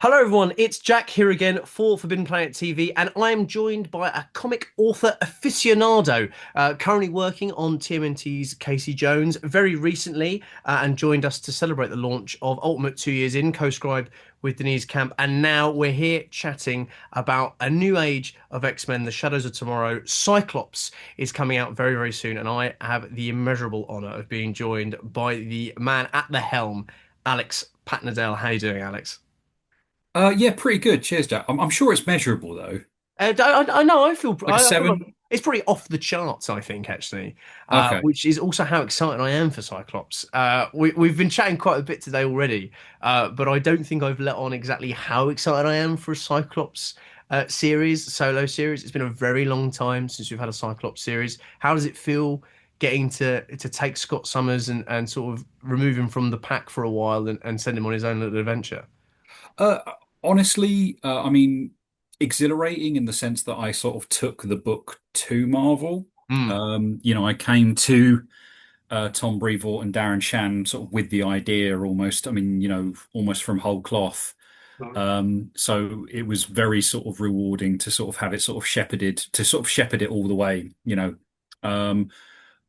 Hello, everyone. It's Jack here again for Forbidden Planet TV, and I am joined by a comic author aficionado, currently working on TMNT's Casey Jones very recently, and joined us to celebrate the launch of Ultimate 2 Years In, co-scribed with Denise Camp. And now we're here chatting about a new age of X-Men, The Shadows of Tomorrow. CYCLOPS is coming out very, very soon, and I have the immeasurable honor of being joined by the man at the helm, Alex Paknadel. How you doing, Alex? Yeah, pretty good. Cheers, Jack. I'm sure it's measurable though. I know. Like a I feel like seven? it's pretty off the charts. I think actually, Okay. which is also how excited I am for Cyclops. We've been chatting quite a bit today already, but I don't think I've let on exactly how excited I am for a Cyclops solo series. It's been a very long time since we've had a Cyclops series. How does it feel getting to take Scott Summers and sort of remove him from the pack for a while and send him on his own little adventure? Uh, honestly, I mean, exhilarating in the sense that I sort of took the book to Marvel. Mm. I came to Tom Brevoort and Darren Shan sort of with the idea almost, I mean, almost from whole cloth. So it was very sort of rewarding to sort of have it sort of shepherded, to sort of shepherd it all the way. Um,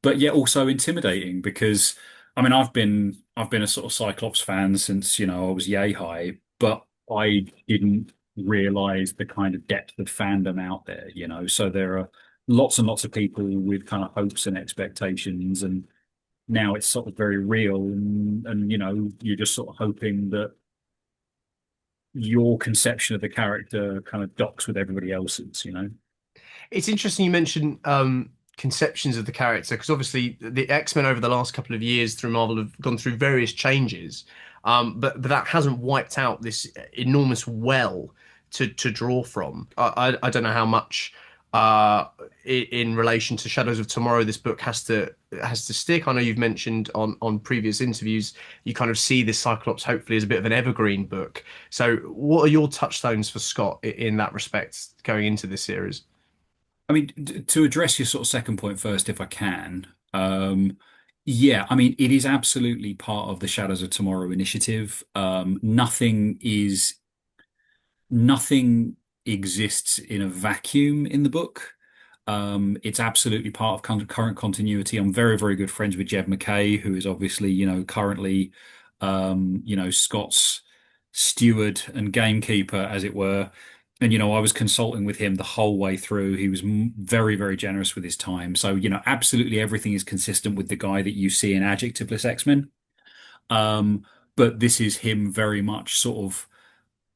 but yet also intimidating because I mean I've been a sort of Cyclops fan since I was yay high, but I didn't realize the kind of depth of fandom out there. So there are lots and lots of people with kind of hopes and expectations, and now it's sort of very real, and you're just sort of hoping that your conception of the character kind of docks with everybody else's. It's interesting you mentioned conceptions of the character because obviously the X-Men over the last couple of years through Marvel have gone through various changes, but that hasn't wiped out this enormous well to draw from. I don't know how much in relation to Shadows of Tomorrow this book has to stick. I know you've mentioned on previous interviews you kind of see this Cyclops hopefully as a bit of an evergreen book. So what are your touchstones for Scott in that respect going into this series? I mean, to address your sort of second point first, if I can, yeah, I mean, it is absolutely part of the Shadows of Tomorrow initiative. Nothing exists in a vacuum in the book. It's absolutely part of current continuity. I'm very, very good friends with Jed MacKay, who is obviously, currently, Scott's steward and gamekeeper, as it were. And, I was consulting with him the whole way through. He was very, very generous with his time. So, absolutely everything is consistent with the guy that you see in Adjectiveless X-Men. Um, but this is him very much sort of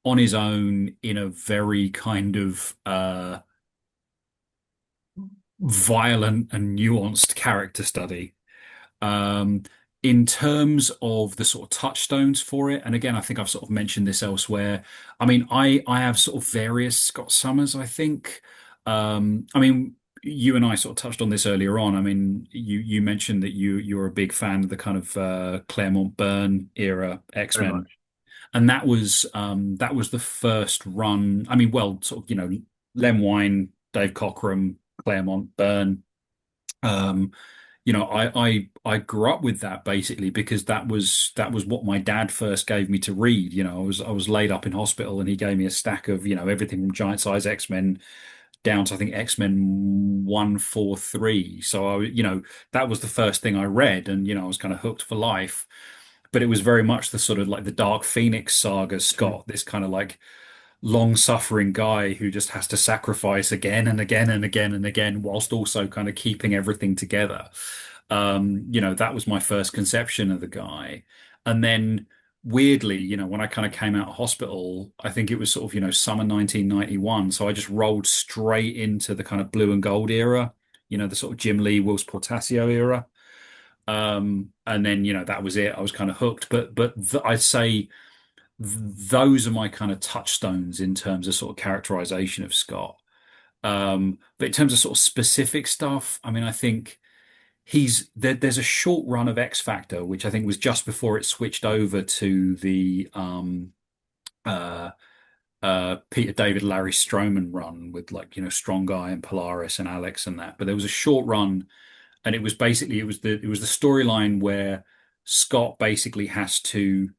on his own in a very kind of violent and nuanced character study. Um, in terms of the sort of touchstones for it, and again, I think I've sort of mentioned this elsewhere. I mean, I have sort of various Scott Summers, I think. I mean, you and I sort of touched on this earlier on. I mean, you mentioned that you're a big fan of the kind of Claremont Byrne era Very X-Men. much. And that was the first run. I mean, well, sort of, Len Wein, Dave Cockrum, Claremont, Byrne. Um, I grew up with that basically because that was what my dad first gave me to read. I was laid up in hospital and he gave me a stack of, everything from Giant Size X-Men down to I think X-Men 143. So that was the first thing I read, and I was kind of hooked for life. But it was very much the sort of like the Dark Phoenix saga, Scott, this kind of like long-suffering guy who just has to sacrifice again and again and again and again whilst also kind of keeping everything together. That was my first conception of the guy. And then weirdly, when I kind of came out of hospital, I think it was sort of, summer 1991. So I just rolled straight into the kind of blue and gold era, the sort of Jim Lee, Whilce Portacio era. And then, that was it. I was kind of hooked. But I'd say those are my kind of touchstones in terms of sort of characterization of Scott. But in terms of sort of specific stuff, I mean, I think there's a short run of X Factor, which I think was just before it switched over to the uh, Peter David Larry Stroman run with like, Strong Guy and Polaris and Alex and that. But there was a short run, and it was the storyline where Scott basically has to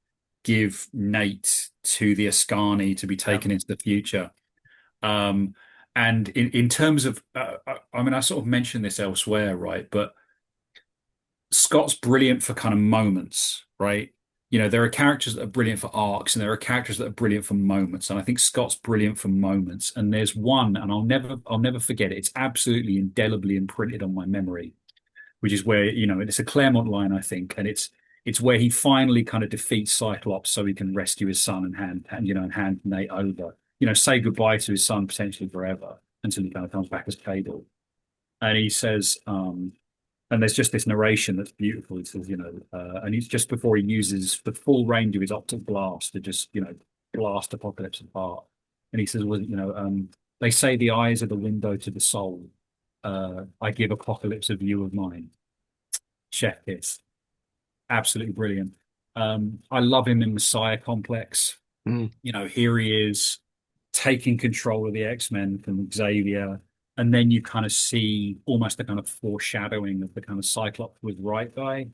give Nate to the Ascani to be Yeah. taken into the future. Um, and in terms of, I mean, I sort of mentioned this elsewhere, right? But Scott's brilliant for kind of moments, right? You know, there are characters that are brilliant for arcs, and there are characters that are brilliant for moments. And I think Scott's brilliant for moments. And there's one, and I'll never forget it. It's absolutely indelibly imprinted on my memory, which is where, you know, it's a Claremont line, I think, and it's where he finally kind of defeats Cyclops so he can rescue his son and hand Nate over, you know, say goodbye to his son potentially forever until he kind of comes back as Cable. And he says, and there's just this narration that's beautiful. It says, and he's just before he uses the full range of his optic blast to just, blast Apocalypse apart. And he says, well, they say the eyes are the window to the soul. I give Apocalypse a view of mine. Chef kiss. Absolutely brilliant. I love him in Messiah Complex. Mm. You know, here he is taking control of the X-Men from Xavier, and then you kind of see almost the kind of foreshadowing of the kind of Cyclops with right guy.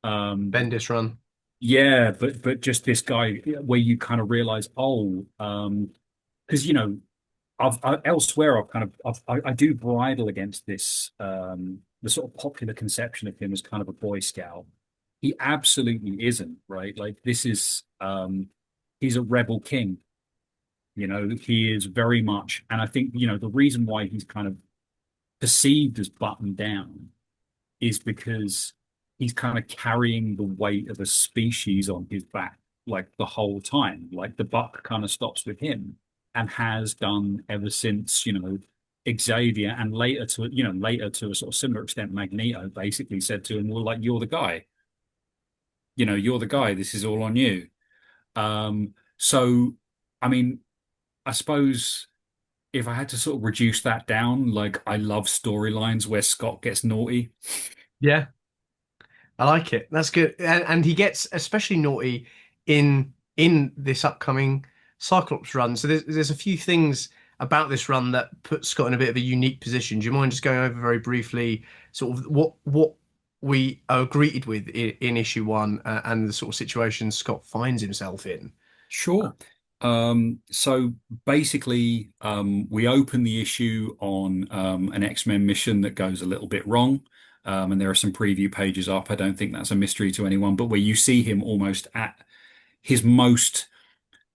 Um, Bendis run. yeah, but just this guy where you kind of realize, because elsewhere I've kind of I do bridle against this the sort of popular conception of him as kind of a Boy Scout. He absolutely isn't, right? Like this is he's a rebel king. You know, he is very much, and I think, the reason why he's kind of perceived as buttoned down is because he's kind of carrying the weight of a species on his back like the whole time. Like the buck kind of stops with him and has done ever since, Xavier and later to a sort of similar extent, Magneto basically said to him, well, like, you're the guy, you're the guy, this is all on you. So, I mean, I suppose if I had to sort of reduce that down, like I love storylines where Scott gets naughty. Yeah, I like it. That's good. And he gets especially naughty in this upcoming Cyclops run. So there's a few things about this run that put Scott in a bit of a unique position. Do you mind just going over very briefly sort of what we are greeted with in issue one, and the sort of situation Scott finds himself in? Sure. So basically, we open the issue on an X-Men mission that goes a little bit wrong. And there are some preview pages up. I don't think that's a mystery to anyone, but where you see him almost at his most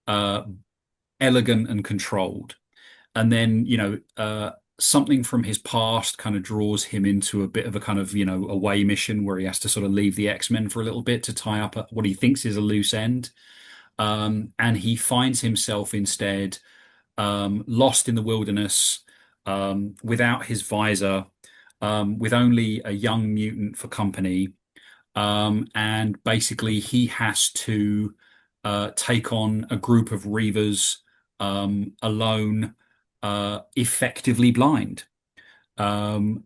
uh, elegant and controlled. And then, something from his past kind of draws him into a bit of a kind of, away mission where he has to sort of leave the X-Men for a little bit to tie up what he thinks is a loose end. And he finds himself instead lost in the wilderness, without his visor, with only a young mutant for company. And basically, he has to take on a group of Reavers alone, effectively blind. And,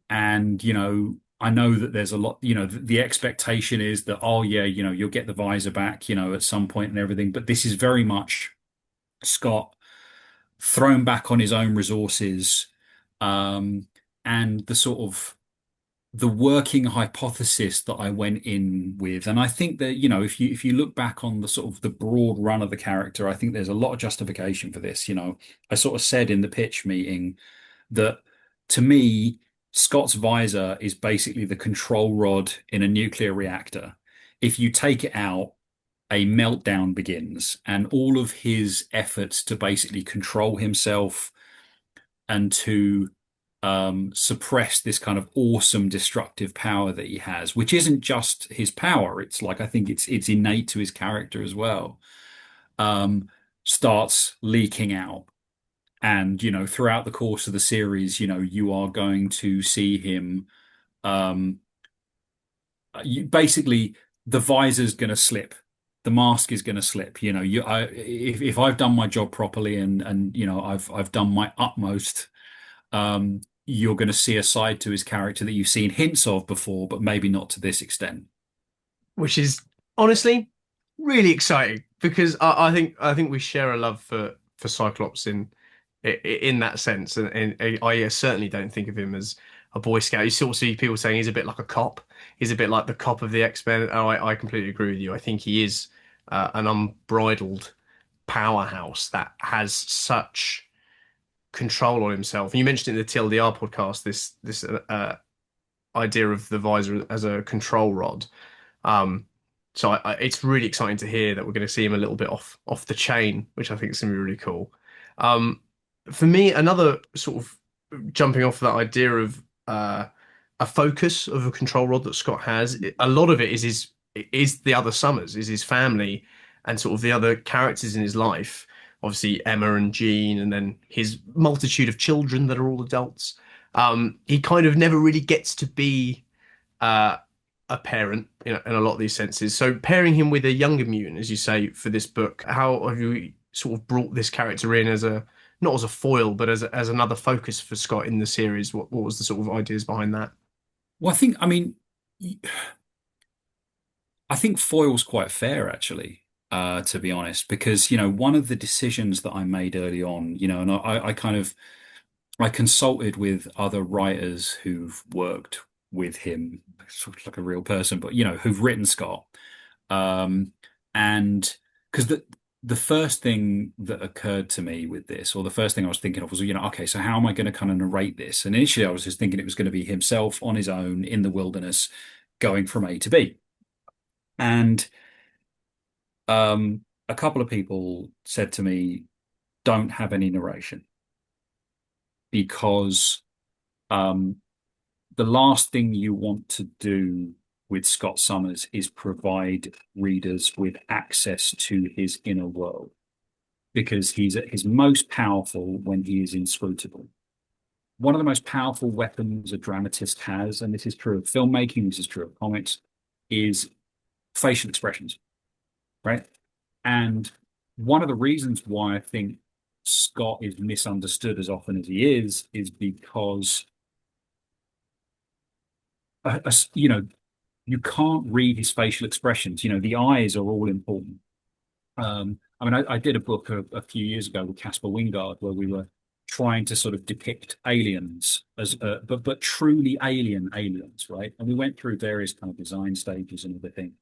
I know that there's a lot, the expectation is that, oh, yeah, you'll get the visor back, at some point and everything. But this is very much Scott thrown back on his own resources, um, and the sort of the working hypothesis that I went in with. And I think that, if you look back on the sort of the broad run of the character, I think there's a lot of justification for this. I sort of said in the pitch meeting that to me, Scott's visor is basically the control rod in a nuclear reactor. If you take it out, a meltdown begins, and all of his efforts to basically control himself and to suppress this kind of awesome destructive power that he has, which isn't just his power. It's like I think it's innate to his character as well. Um, Starts leaking out, and throughout the course of the series, you are going to see him. Um, basically, the visor's going to slip. The mask is going to slip. If I've done my job properly and I've done my utmost, you're going to see a side to his character that you've seen hints of before, but maybe not to this extent. Which is honestly really exciting because I think we share a love for Cyclops in that sense, and I certainly don't think of him as a Boy Scout. You sort of see people saying he's a bit like a cop. He's a bit like the cop of the X-Men, and I completely agree with you. I think he is. an unbridled powerhouse that has such control on himself. And you mentioned in the TLDR podcast this idea of the visor as a control rod. Um, so it's really exciting to hear that we're going to see him a little bit off the chain, which I think is going to be really cool. Um, for me, another sort of jumping off that idea of a focus of a control rod that Scott has, a lot of it is the other Summers, is his family, and sort of the other characters in his life. Obviously, Emma and Jean, and then his multitude of children that are all adults. He kind of never really gets to be uh, a parent in a lot of these senses. So pairing him with a younger mutant, as you say, for this book, how have you sort of brought this character in as a not as a foil, but as another focus for Scott in the series? What was the sort of ideas behind that? Well, I think foil's quite fair actually, to be honest, because one of the decisions that I made early on, and I kind of I consulted with other writers who've worked with him, sort of like a real person, but who've written Scott. Um, and because the first thing that occurred to me with this, or the first thing I was thinking of was, okay, so how am I going to kind of narrate this? And initially I was just thinking it was going to be himself on his own in the wilderness going from A to B. And a couple of people said to me, don't have any narration because um, the last thing you want to do with Scott Summers is provide readers with access to his inner world because he's at his most powerful when he is inscrutable. One of the most powerful weapons a dramatist has, and this is true of filmmaking, this is true of comics, is facial expressions, right? And one of the reasons why I think Scott is misunderstood as often as he is because you can't read his facial expressions. The eyes are all important. I mean, I did a book a few years ago with Caspar Wingard where we were trying to sort of depict aliens as, but truly alien aliens, right? And we went through various kind of design stages and everything.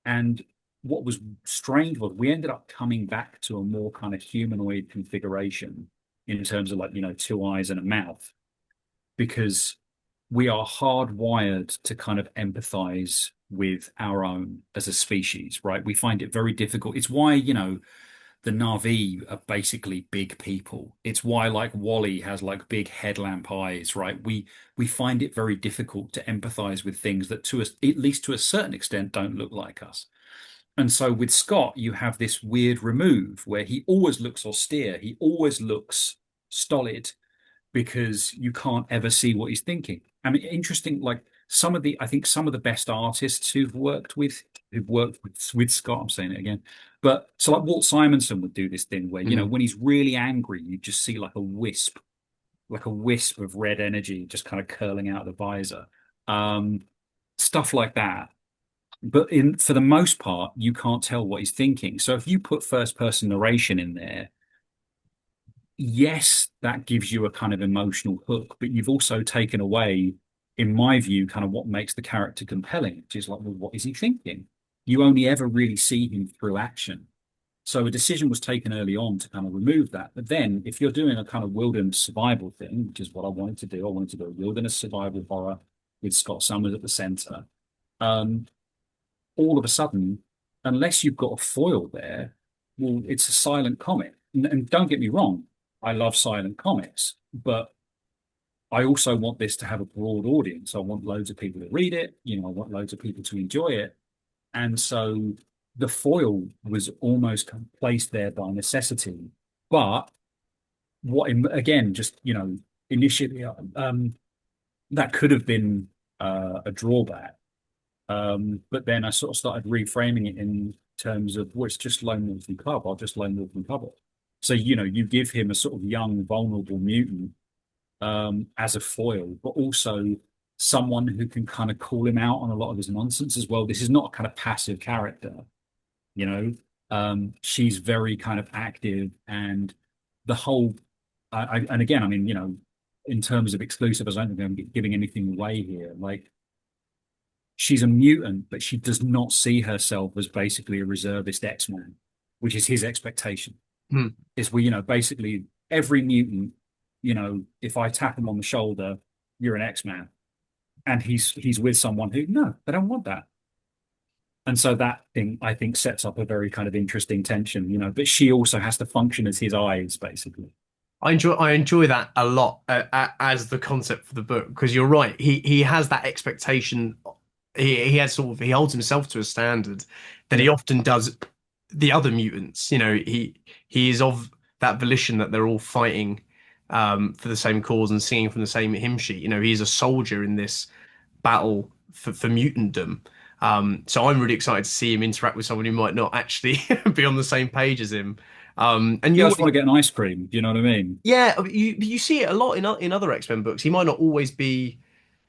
And what was strange was we ended up coming back to a more kind of humanoid configuration in terms of like, two eyes and a mouth because we are hardwired to kind of empathize with our own as a species, right? We find it very difficult. It's why, the Na'vi are basically big people. It's why like Wally has like big headlamp eyes, right? We find it very difficult to empathize with things that to us, at least to a certain extent, don't look like us. And so with Scott, you have this weird remove where he always looks austere, he always looks stolid, because you can't ever see what he's thinking. I mean, interesting, like I think some of the best artists who've worked with Scott, I'm saying it again, but so like Walt Simonson would do this thing where, Mm. when he's really angry, you just see like a wisp of red energy just kind of curling out of the visor. Um, Stuff like that. But for the most part, you can't tell what he's thinking. So if you put first person narration in there, yes, that gives you a kind of emotional hook, but you've also taken away, in my view, kind of what makes the character compelling, which is like, well, what is he thinking? You only ever really see him through action. So a decision was taken early on to kind of remove that. But then if you're doing a kind of wilderness survival thing, which is what I wanted to do, I wanted to do a wilderness survival horror with Scott Summers at the center. Um, all of a sudden, unless you've got a foil there, well, it's a silent comic. And don't get me wrong, I love silent comics, but I also want this to have a broad audience. I want loads of people to read it. I want loads of people to enjoy it. And so the foil was almost placed there by necessity. But again, just, initially, that could have been a drawback. But then I sort of started reframing it in terms of, well, it's just Lone Wolf and Cub. I'll just Lone Wolf and Cub it. So, you give him a sort of young, vulnerable mutant as a foil, but also someone who can kind of call him out on a lot of his nonsense as well. This is not a kind of passive character, you know. She's very kind of active, and the whole, and again, I mean, in terms of exclusive, I don't think I'm giving anything away here. Like she's a mutant, but she does not see herself as basically a reservist X-Man, which is his expectation. Hmm. Is we, basically every mutant, if I tap him on the shoulder, you're an X-Man. And he's with someone who, no, they don't want that. And so that thing, I think, sets up a very kind of interesting tension, but she also has to function as his eyes, basically. I enjoy that a lot as the concept for the book because you're right. He has that expectation. He has sort of he holds himself to a standard that he Yeah. often does the other mutants. He is of that volition that they're all fighting for the same cause and singing from the same hymn sheet. He's a soldier in this battle for mutantdom. So I'm really excited to see him interact with someone who might not actually be on the same page as him. And You you just want to get an ice cream. Do you know what I mean? yeah, you see it a lot in other X-Men books. He might not always be,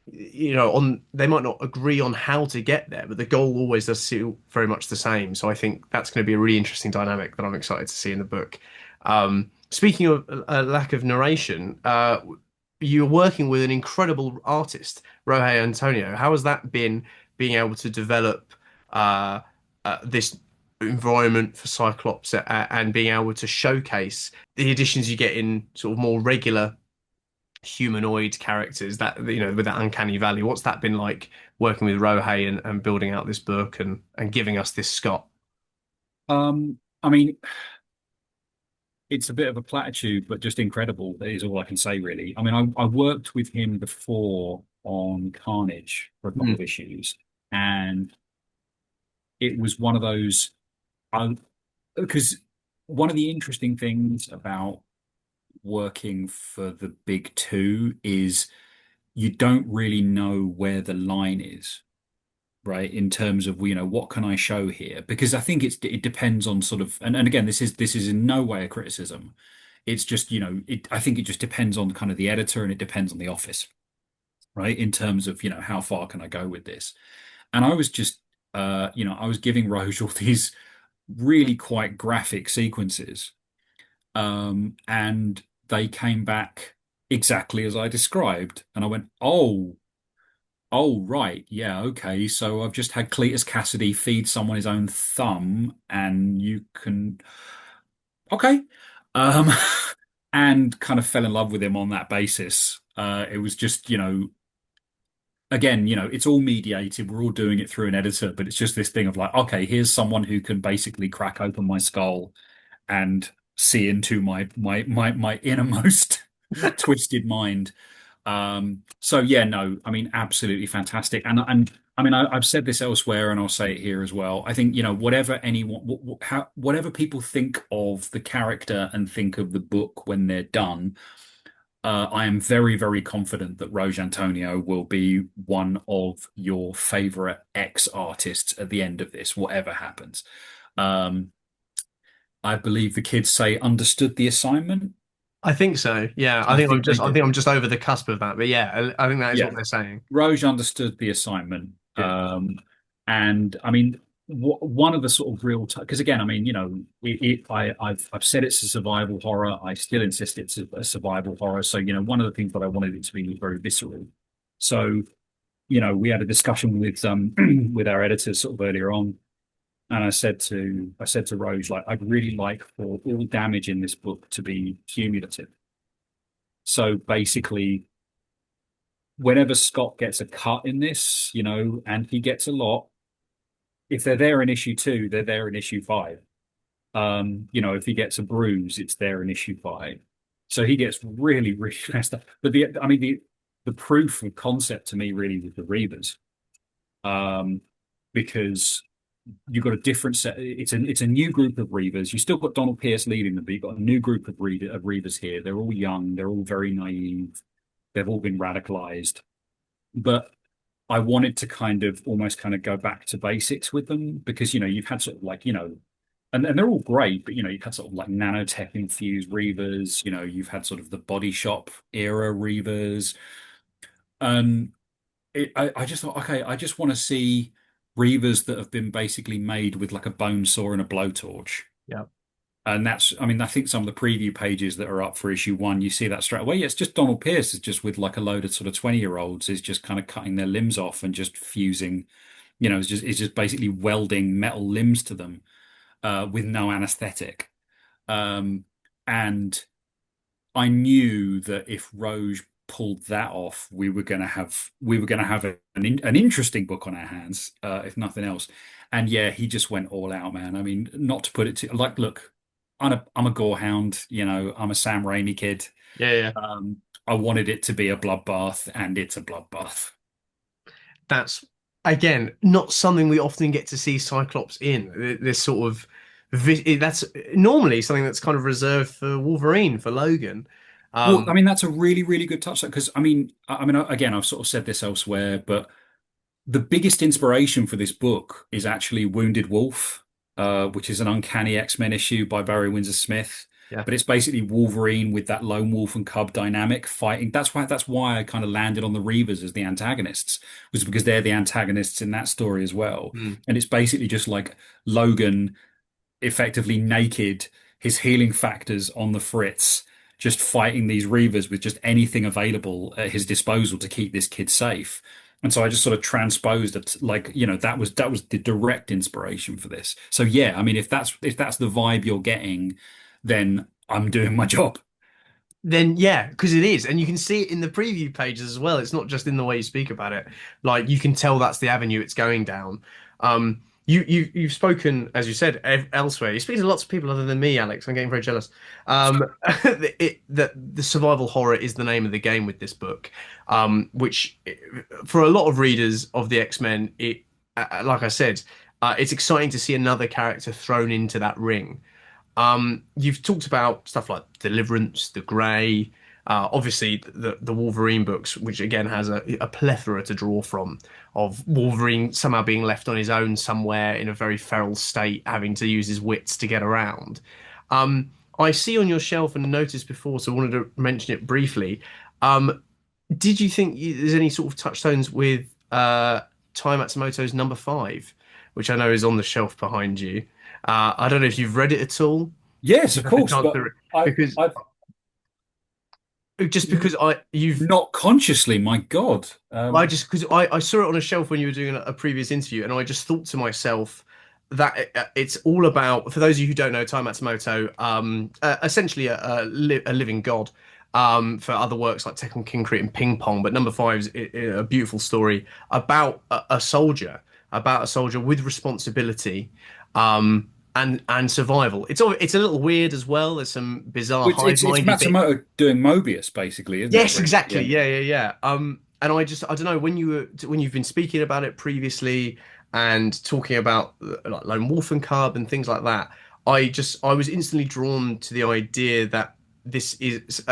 on they might not agree on how to get there, but the goal always does feel very much the same. So I think that's going to be a really interesting dynamic that I'm excited to see in the book. Speaking of a lack of narration, you're working with an incredible artist, Rohei Antonio. How has that been being able to develop this environment for Cyclops and being able to showcase the additions you get in sort of more regular humanoid characters that with that uncanny valley? What's that been like working with Rohei and building out this book and giving us this Scott? I mean, it's a bit of a platitude, but just incredible. That is all I can say, really. I mean, I worked with him before on Carnage for a couple Hmm. of issues, and it was one of those. I Because one of the interesting things about working for the big two is you don't really know where the line is, right? In terms of, what can I show here? Because I think it depends on sort of, and again, this is in no way a criticism. It's just, I think it just depends on kind of the editor and it depends on the office, right? In terms of, how far can I go with this? And I was just, I was giving Roj all these really quite graphic sequences. And they came back exactly as I described. And I went, oh, right. Yeah. Okay. So I've just had Cletus Cassidy feed someone his own thumb and you can, okay. Um, and kind of fell in love with him on that basis. It was just, again, it's all mediated. We're all doing it through an editor, but it's just this thing of like, okay, here's someone who can basically crack open my skull and see into my innermost twisted mind. So yeah, no, I mean, absolutely fantastic. And I mean, I've said this elsewhere, and I'll say it here as well. I think whatever anyone, whatever people think of the character and think of the book when they're done, I am very, very confident that Roj Antonio will be one of your favorite ex artists at the end of this, whatever happens. Um, I believe the kids say understood the assignment. I think so. Yeah, I I think I'm think they just I do. think I'm just over the cusp of that. But yeah, I think that is Yeah, what they're saying. Roj understood the assignment. Good. And I mean, one of the sort of real, because again, I mean, I've said it's a survival horror. I still insist it's a survival horror. So, one of the things that I wanted it to be was very visceral. So, we had a discussion with with our editors sort of earlier on, and I said to Rose, like, I'd really like for all damage in this book to be cumulative. So basically, whenever Scott gets a cut in this, and he gets a lot, if they're there in issue two, they're there in issue five. If he gets a bruise, it's there in issue five. So he gets really, really messed up. But I mean, the proof of concept to me really was the Reavers, um, because you've got a different set. It's a new group of Reavers. You still got Donald Pierce leading them, but you've got a new group of Reavers here. They're all young. They're all very naive. They've all been radicalized. But I wanted to kind of almost kind of go back to basics with them because you've had sort of like and they're all great, but you've had sort of like nanotech infused Reavers. You've had sort of the body shop era Reavers, and I just thought, okay, I just want to see Reavers that have been basically made with like a bone saw and a blowtorch. Yeah. And that's, I mean, I think some of the preview pages that are up for issue one, you see that straight away. Yeah, it's just Donald Pierce is just with like a load of sort of 20-year-olds is just kind of cutting their limbs off and just fusing, it's just basically welding metal limbs to them with no anesthetic. Um, and I knew that if Roge pulled that off, we were going to have an interesting book on our hands, if nothing else. And yeah, he just went all out, man. I mean, not to put it to like, look, I'm a gorehound, I'm a Sam Raimi kid. Yeah, yeah. Um, I wanted it to be a bloodbath, and it's a bloodbath. That's again not something we often get to see Cyclops in. This sort of that's normally something that's kind of reserved for Wolverine, for Logan. Well, I Um, mean, that's a really, really good touch because I mean, again, I've sort of said this elsewhere, but the biggest inspiration for this book is actually Wounded Wolf, which is an Uncanny X-Men issue by Barry Windsor Smith. yeah. But it's basically Wolverine with that lone wolf and cub dynamic fighting. That's why I kind of landed on the Reavers as the antagonists, was because they're the antagonists in that story as well. Hmm. And it's basically just like Logan effectively naked, his healing factors on the fritz, just fighting these Reavers with just anything available at his disposal to keep this kid safe. And so I just sort of transposed it, like, that was the direct inspiration for this. So yeah, I mean, if that's the vibe you're getting, then I'm doing my job. Then yeah, because it is, and you can see it in the preview pages as well. It's not just in the way you speak about it. Like you can tell that's the avenue it's going down. You've spoken, as you said, elsewhere. You speak to lots of people other than me, Alex. I'm getting very jealous. That the survival horror is the name of the game with this book, which for a lot of readers of the X-Men, like I said, it's exciting to see another character thrown into that ring. You've talked about stuff like Deliverance, The Grey, obviously the Wolverine books, which again has a plethora to draw from of Wolverine somehow being left on his own somewhere in a very feral state, having to use his wits to get around. I see on your shelf and noticed before, so I wanted to mention it briefly. Um, did you think there's any sort of touchstones with Tai Matsumoto's number five, which I know is on the shelf behind you? I don't know if you've read it at all. Yes, You've of had the course, chance but to read I, because I've just because I you've not consciously, my God. I just because I saw it on a shelf when you were doing a previous interview, and I just thought to myself that it's all about. For those of you who don't know, Tai Matsumoto, essentially a living god. For other works like Tekken, Concrete, and Ping Pong, but number five is a beautiful story about about a soldier with responsibility, and survival. It's a little weird as well. There's some bizarre Well, it's hive-mindy bits. Matsumoto doing Mobius, basically, isn't it? Yes, Really? exactly. Yeah. Yeah, yeah, yeah. And I don't know when you've been speaking about it previously and talking about like Lone Wolf and Cub and things like that. I was instantly drawn to the idea that this is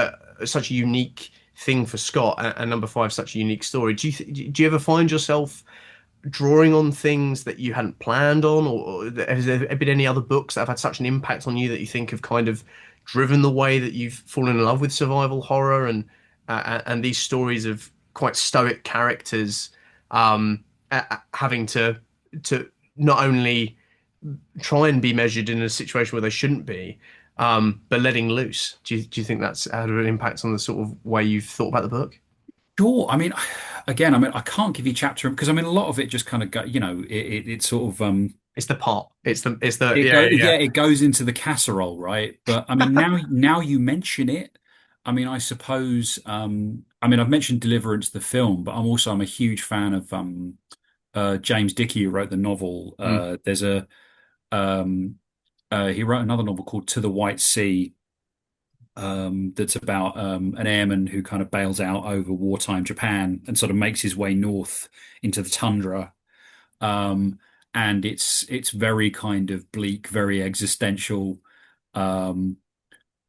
such a unique thing for Scott, and number five such a unique story. Do you ever find yourself drawing on things that you hadn't planned on, or has there been any other books that have had such an impact on you that you think have kind of driven the way that you've fallen in love with survival horror and these stories of quite stoic characters having to not only try and be measured in a situation where they shouldn't be, but letting loose. Do you think that's had an impact on the sort of way you've thought about the book? Sure. I mean, again, I mean, I can't give you chapter because I mean, a lot of it just kind of go, it sort of It's the pot. It's the it yeah, go yeah, yeah, it goes into the casserole, right? But I mean, now you mention it, I mean, I suppose, I mean, I've mentioned Deliverance, the film, but I'm a huge fan of James Dickey, who wrote the novel. yeah. Mm. There's a he wrote another novel called To the White Sea, that's about an airman who kind of bails out over wartime Japan and sort of makes his way north into the tundra. Um, and it's very kind of bleak, very existential. Um,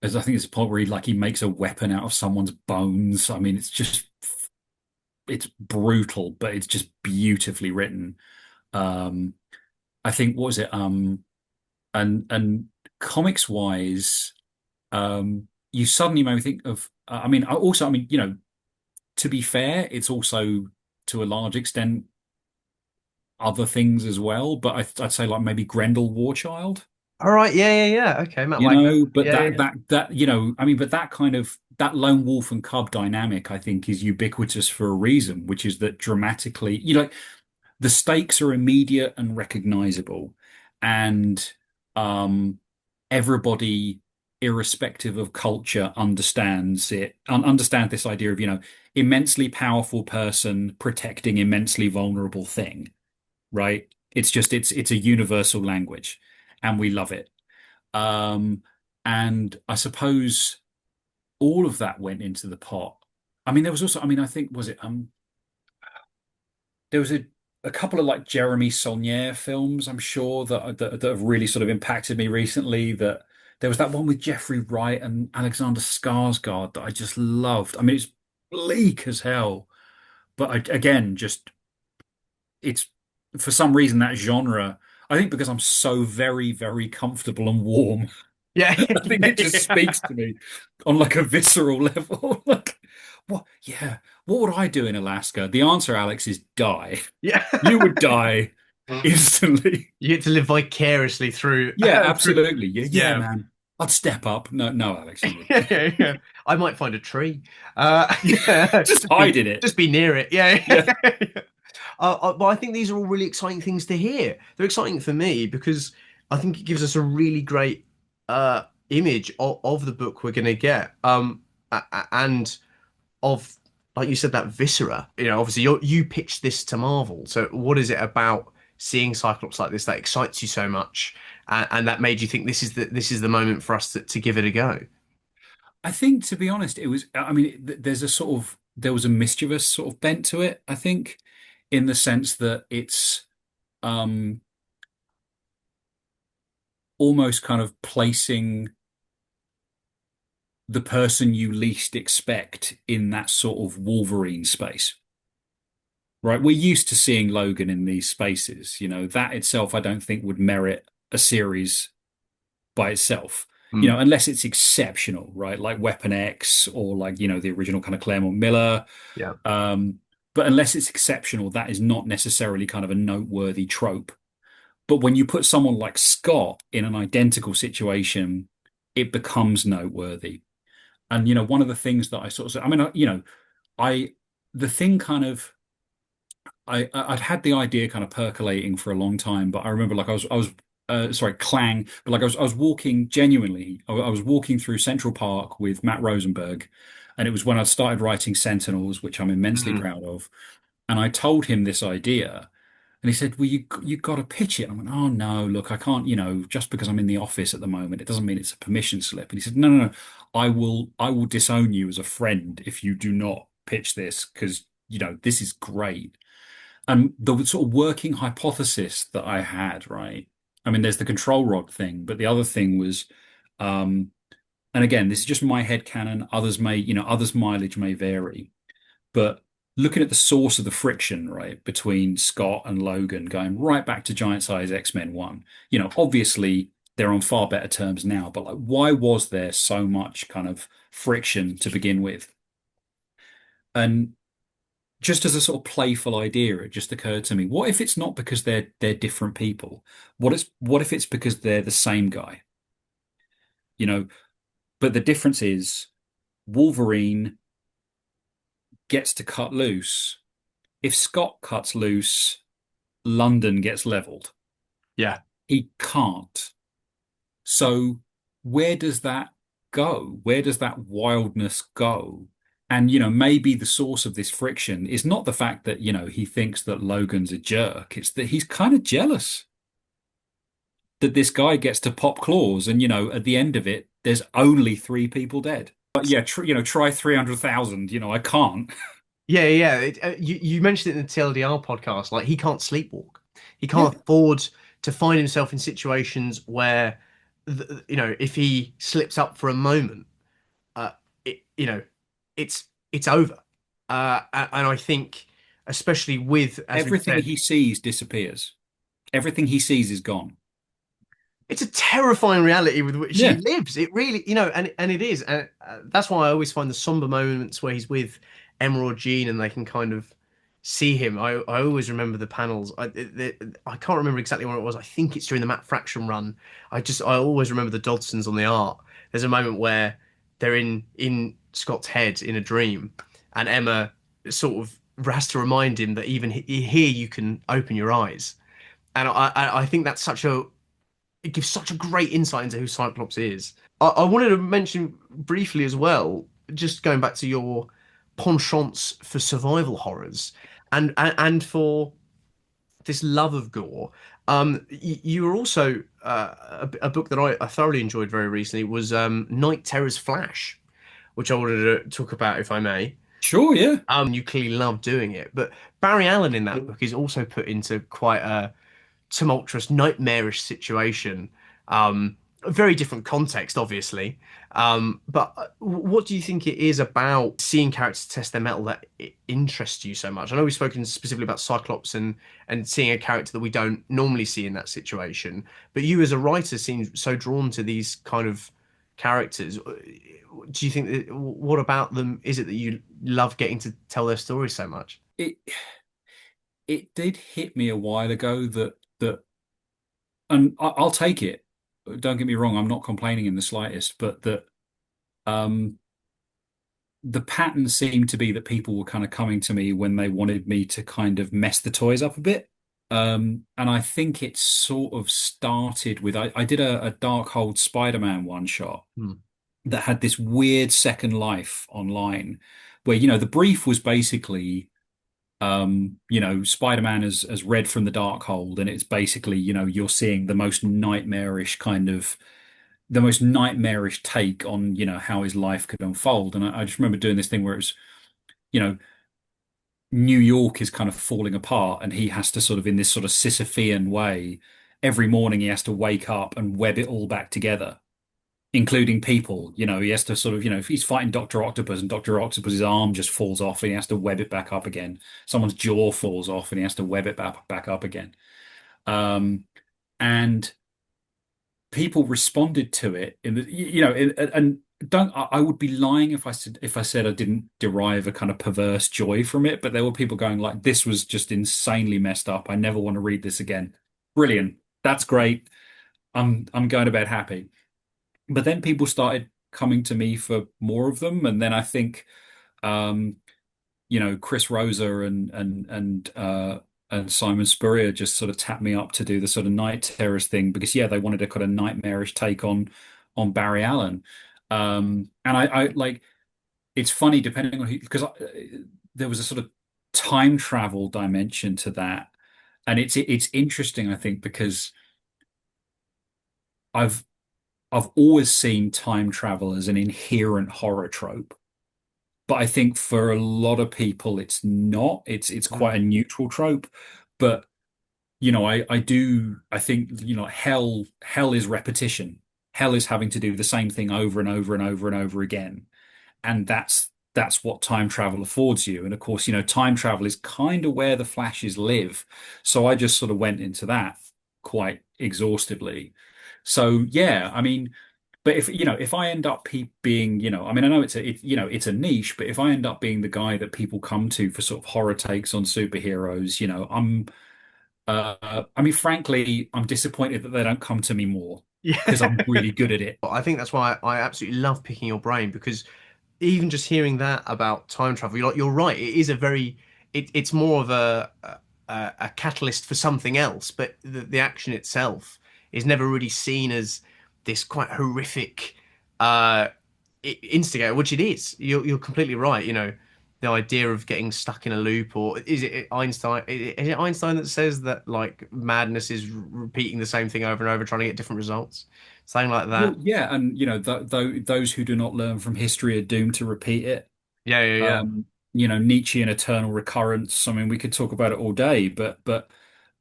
as I think it's a point where he makes a weapon out of someone's bones. I mean, it's brutal, but it's just beautifully written. Um, I think what was it? And comics wise. You suddenly made me think of, I mean, I mean, to be fair, it's also to a large extent other things as well, but I'd say like maybe Grendel Warchild. All right, yeah, yeah, yeah. Okay, Matt You Wagner. know, but Yeah, yeah, I mean, but that kind of that lone wolf and cub dynamic, I think, is ubiquitous for a reason, which is that dramatically, the stakes are immediate and recognizable, and um, everybody, irrespective of culture, understands it, understands this idea of, immensely powerful person protecting immensely vulnerable thing, right? It's a universal language, and we love it. Um, and I suppose all of that went into the pot. I mean, there was also, I mean, I think was it there was a couple of like Jeremy Saulnier films, I'm sure that have really sort of impacted me recently. That there was that one with Jeffrey Wright and Alexander Skarsgård that I just loved. I mean, it's bleak as hell, but again, just it's for some reason that genre. I think because I'm so very, very comfortable and warm. yeah, I think it just speaks to me on like a visceral level. Like, what? Yeah. What would I do in Alaska? The answer, Alex, is die. yeah. You would die instantly. You get to live vicariously through, Yeah, through. absolutely. Yeah, yeah, Yeah. man. I'd step up. No, no, Alex, you wouldn't. Yeah, yeah, yeah. I might find a tree. Yeah, Yeah, just hide in it. just be near it. Yeah. Yeah. Yeah. But I think these are all really exciting things to hear. They're exciting for me because I think it gives us a really great image of the book we're going to get, and of, like you said, that viscera. You know, obviously you pitched this to Marvel. So what is it about seeing Cyclops like this that excites you so much, and that made you think this is the moment for us to give it a go? I think, to be honest, it was, I mean, there was a mischievous sort of bent to it, I think, in the sense that it's um almost kind of placing the person you least expect in that sort of Wolverine space, right? We're used to seeing Logan in these spaces. That itself, I don't think would merit a series by itself, Mm. unless it's exceptional, right? Like Weapon X or like, the original kind of Claremont Miller. Yeah. Um, but unless it's exceptional, that is not necessarily kind of a noteworthy trope. But when you put someone like Scott in an identical situation, it becomes noteworthy. And one of the things that I sort of, I mean, I the thing kind of, I'd had the idea kind of percolating for a long time, but I remember like sorry, clang, but like I was walking genuinely, I was walking through Central Park with Matt Rosenberg, and it was when I started writing Sentinels, which I'm immensely Mm. proud of, and I told him this idea. And he said, "Well, you got to pitch it." And I went, "Oh no, look, I can't. Just because I'm in the office at the moment, it doesn't mean it's a permission slip." And he said, "No, no, no, I will disown you as a friend if you do not pitch this because this is great." And the sort of working hypothesis that I had, right? I mean, there's the control rod thing, but the other thing was, um, and again, this is just my head canon. Others' mileage may vary. But looking at the source of the friction, right, between Scott and Logan, going right back to Giant Size X-Men 1, obviously they're on far better terms now, but like, why was there so much kind of friction to begin with? And just as a sort of playful idea, it just occurred to me, what if it's not because they're different people? What if it's because they're the same guy? You know, but the difference is Wolverine gets to cut loose. If Scott cuts loose, London gets leveled. Yeah. He can't. So where does that go? Where does that wildness go? And, maybe the source of this friction is not the fact that, he thinks that Logan's a jerk. It's that he's kind of jealous that this guy gets to pop claws. And, at the end of it, there's only three people dead. But yeah, try 300,000. I can't. Yeah, yeah. You mentioned it in the TLDR podcast. Like he can't sleepwalk. He can't Yeah. afford to find himself in situations where, if he slips up for a moment, uh, it, you know, it's over. And I think, especially with, as we've Everything said, he sees disappears. Everything he sees is gone. it's a terrifying reality with which he Yeah. lives. It really, and it is, and that's why I always find the somber moments where he's with Emma or Jean, and they can kind of see him, I always remember the panels. I can't remember exactly when it was. I think it's during the Matt Fraction run. I always remember the Doddsons on the art. There's a moment where they're in Scott's head in a dream, and Emma sort of has to remind him that even here you can open your eyes. And I think that's such a it gives such a great insight into who Cyclops is. I wanted to mention briefly as well, just going back to your penchants for survival horrors and for this love of gore. You were also a book that I thoroughly enjoyed very recently was Night Terror's Flash, which I wanted to talk about if I may. Sure, yeah. You clearly love doing it, but Barry Allen in that book is also put into quite a tumultuous, nightmarish situation. A very different context, obviously. But what do you think it is about seeing characters test their mettle that it interests you so much? I know we've spoken specifically about Cyclops and seeing a character that we don't normally see in that situation, but you as a writer seem so drawn to these kind of characters. Do you think that, what about them is it that you love getting to tell their stories so much? It it did hit me a while ago that and I'll take it. Don't get me wrong, I'm not complaining in the slightest, but that um the pattern seemed to be that people were kind of coming to me when they wanted me to kind of mess the toys up a bit. And I think it sort of started with I did a Darkhold Spider-Man one shot Hmm. that had this weird second life online where, you know, the brief was basically you know, Spider-Man has read from the Darkhold, and it's basically, you know, you're seeing the most nightmarish take on, you know, how his life could unfold. And I just remember doing this thing where it was, you know, New York is kind of falling apart, and he has to sort of, in this sort of Sisyphean way, every morning he has to wake up and web it all back together, including people. You know, he has to sort of, you know, if he's fighting Dr. Octopus and Dr. Octopus's arm just falls off and he has to web it back up again. Someone's jaw falls off and he has to web it back up again. Um, and people responded to it in the, you know, and don't I would be lying if I said I didn't derive a kind of perverse joy from it, but there were people going like, this was just insanely messed up. I never want to read this again. Brilliant. That's great. I'm going to bed happy. But then people started coming to me for more of them, and then I think um, you know, Chris Rosa and Simon Spurrier just sort of tapped me up to do the sort of Night Terrors thing because yeah, they wanted a kind of nightmarish take on Barry Allen. And I like it's funny depending on who because there was a sort of time travel dimension to that, and it's interesting I think because I've I've always seen time travel as an inherent horror trope. But I think for a lot of people it's not. It's quite a neutral trope. But you know, I think, you know, hell is repetition. Hell is having to do the same thing over and over and over and over again. And that's what time travel affords you. And of course, you know, time travel is kind of where the Flashes live. So I just sort of went into that quite exhaustively. So yeah, I mean, but if you know, if I end up pe being, you know, I mean, I know you know, it's a niche, but if I end up being the guy that people come to for sort of horror takes on superheroes, you know, I mean, frankly, I'm disappointed that they don't come to me more because Yeah. I'm really good at it. I think that's why I absolutely love picking your brain because even just hearing that about time travel, you're right. It is a very, it's more of a catalyst for something else, but the action itself is never really seen as this quite horrific uh, instigator, which it is. You're completely right. You know, the idea of getting stuck in a loop, or is it Einstein? Is it Einstein that says that like madness is repeating the same thing over and over, trying to get different results? Something like Well, that. yeah, and you know, those who do not learn from history are doomed to repeat it. Yeah, yeah, yeah. You know, Nietzsche and eternal recurrence. I mean, we could talk about it all day, but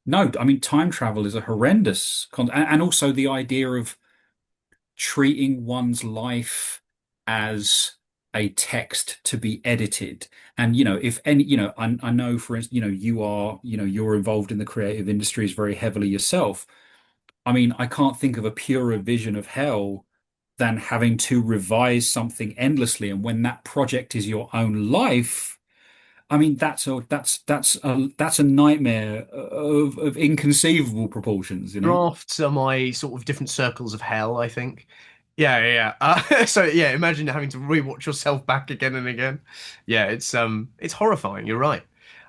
no, I mean, time travel is a horrendous and also the idea of treating one's life as a text to be edited. And, you know, if any, you know, I know, for instance, you know, you know, you're involved in the creative industries very heavily yourself. I mean, I can't think of a purer vision of hell than having to revise something endlessly. And when that project is your own life, I mean, that's a nightmare of inconceivable proportions, you know? Drafts are my sort of different circles of hell, I think. Yeah, yeah, yeah. So yeah, imagine having to rewatch yourself back again and again. Yeah, it's horrifying. You're right.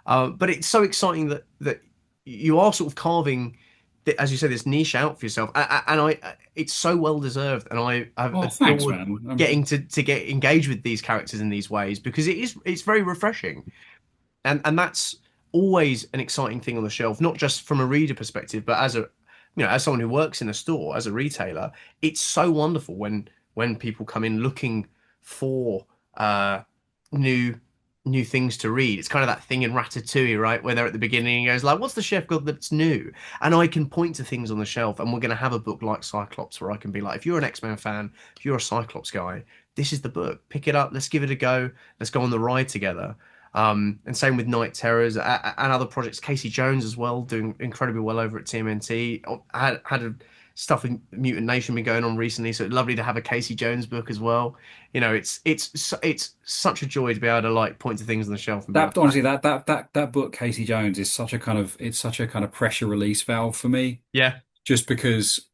But it's so exciting that you are sort of carving, as you said, this niche out for yourself, and it's so well deserved, and I've Oh, thanks, adored man. getting to get engaged with these characters in these ways because it's very refreshing and that's always an exciting thing on the shelf, not just from a reader perspective, but as a as someone who works in a store, as a retailer, it's so wonderful when people come in looking for new new things to read. It's kind of that thing in Ratatouille, right? Where they're at the beginning and goes like, "What's the chef got that's new?" And I can point to things on the shelf, and we're going to have a book like Cyclops where I can be like, "If you're an X-Men fan, if you're a Cyclops guy, this is the book. Pick it up. Let's give it a go. Let's go on the ride together." And same with Night Terrors and other projects. Casey Jones as well, doing incredibly well over at TMNT. Had stuff in Mutant Nation been going on recently, so it's lovely to have a Casey Jones book as well. It's such a joy to be able to like point to things on the shelf and be like, That honestly, that book, Casey Jones, is such a kind of pressure release valve for me. yeah, Just because,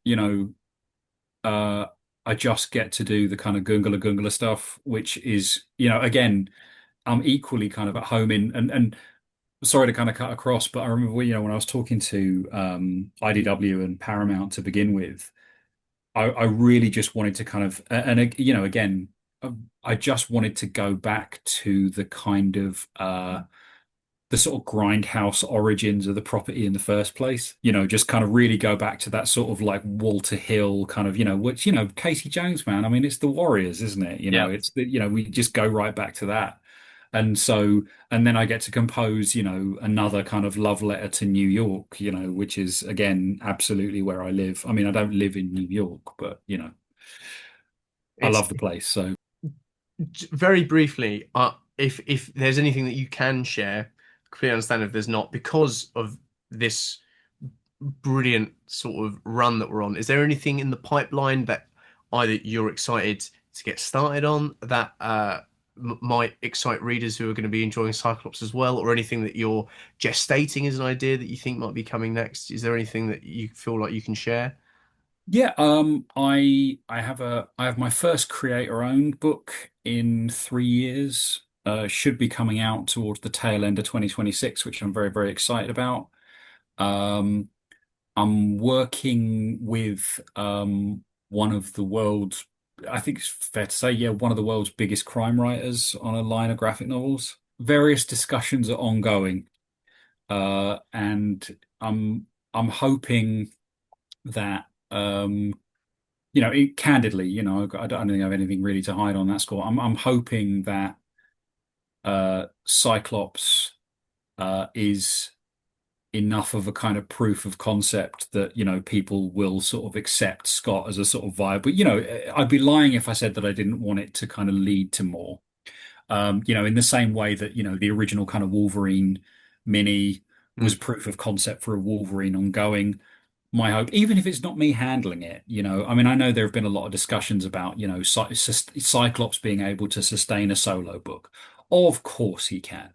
uh, I just get to do the kind of Goongala stuff, which is, again, I'm equally kind of at home in, and sorry to kind of cut across, but I remember, when I was talking to IDW and Paramount to begin with, I really just wanted to kind of, again, I just wanted to go back to the kind of the sort of grindhouse origins of the property in the first place. Just kind of really go back to that sort of like Walter Hill kind of, which, Casey Jones, man. I mean, it's the Warriors, isn't it? yeah. It's the, we just go right back to that. And so, and then I get to compose, another kind of love letter to New York, which is again, absolutely where I live. I mean, I don't live in New York, but, I It's love the place. So very briefly. If there's anything that you can share, completely understand if there's not because of this brilliant sort of run that we're on. Is there anything in the pipeline that either you're excited to get started on that might excite readers who are going to be enjoying Cyclops as well, or anything that you're gestating as an idea that you think might be coming next? Is there anything that you feel like you can share? yeah, I have my first creator-owned book in 3 years. Should be coming out towards the tail end of 2026, which I'm very, very excited about. Um, I'm working with one of the world's, I think it's fair to say, yeah, one of the world's biggest crime writers on a line of graphic novels. Various discussions are ongoing, and I'm hoping that candidly, I don't think I have anything really to hide on that score. I'm hoping that Cyclops is enough of a kind of proof of concept that, people will sort of accept Scott as a sort of vibe. But, I'd be lying if I said that I didn't want it to kind of lead to more. In the same way that, the original kind of Wolverine mini was Mm. proof of concept for a Wolverine ongoing. My hope, even if it's not me handling it, I mean, I know there have been a lot of discussions about, Cyclops being able to sustain a solo book. Of course he can.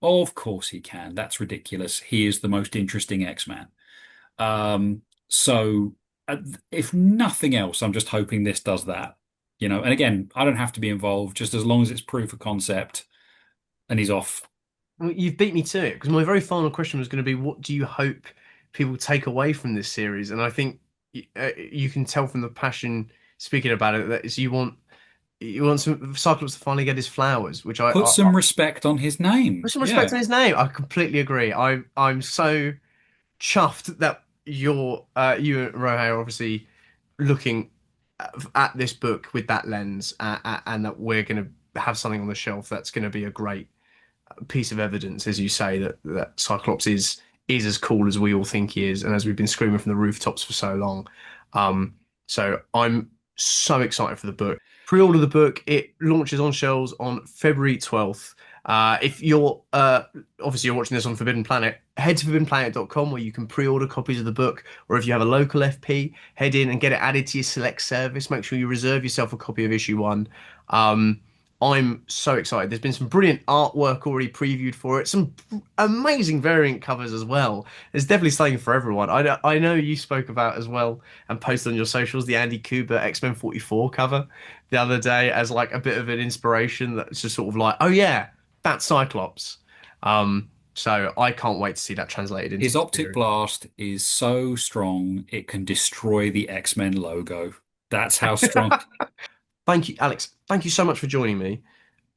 Of course he can. That's ridiculous. He is the most interesting X-Man. So if nothing else, I'm just hoping this does that. And again, I don't have to be involved just as long as it's proof of concept and he's off. Well, you've beat me to it because my very final question was going to be, what do you hope people take away from this series? And I think you can tell from the passion speaking about it that is you want some Cyclops to finally get his flowers, which Put I some respect on his name. put some respect Yeah. on his name. I completely agree. I'm so chuffed that you and Rohan are obviously looking at this book with that lens, and that we're going to have something on the shelf that's going to be a great piece of evidence, as you say, that Cyclops is as cool as we all think he is, and as we've been screaming from the rooftops for so long. Um, so I'm so excited for the book. Pre-order the book. It launches on shelves on February 12th. If you're obviously you're watching this on Forbidden Planet, head to forbiddenplanet.com where you can pre-order copies of the book, or if you have a local FP, head in and get it added to your select service. Make sure you reserve yourself a copy of issue one. Um, I'm so excited. There's been some brilliant artwork already previewed for it, some amazing variant covers as well. There's definitely something for everyone. I know you spoke about as well and posted on your socials the Andy Kubert X-Men 44 cover the other day as like a bit of an inspiration that's just sort of like, oh yeah, that's Cyclops. So I can't wait to see that translated into His the optic series. blast is so strong it can destroy the X-Men logo. That's how strong. Thank you, Alex. Thank you so much for joining me.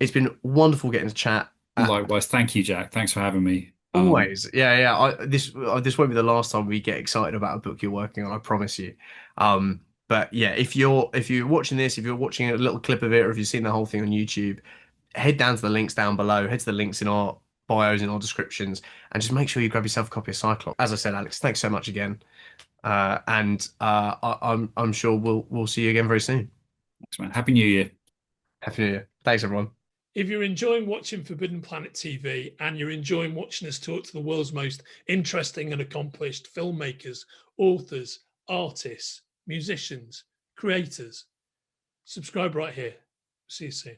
It's been wonderful getting to chat. Likewise, thank you, Jack. Thanks for having me. Always, yeah, yeah. This won't be the last time we get excited about a book you're working on. I promise you. But yeah, if you're watching this, if you're watching a little clip of it, or if you've seen the whole thing on YouTube, head down to the links down below. Head to the links in our bios in our descriptions, and just make sure you grab yourself a copy of Cyclops. As I said, Alex, thanks so much again, I'm sure we'll see you again very soon. Thanks, man. Happy New Year. Happy New Year. Thanks, everyone. If you're enjoying watching Forbidden Planet TV and you're enjoying watching us talk to the world's most interesting and accomplished filmmakers, authors, artists, musicians, creators, subscribe right here. See you soon.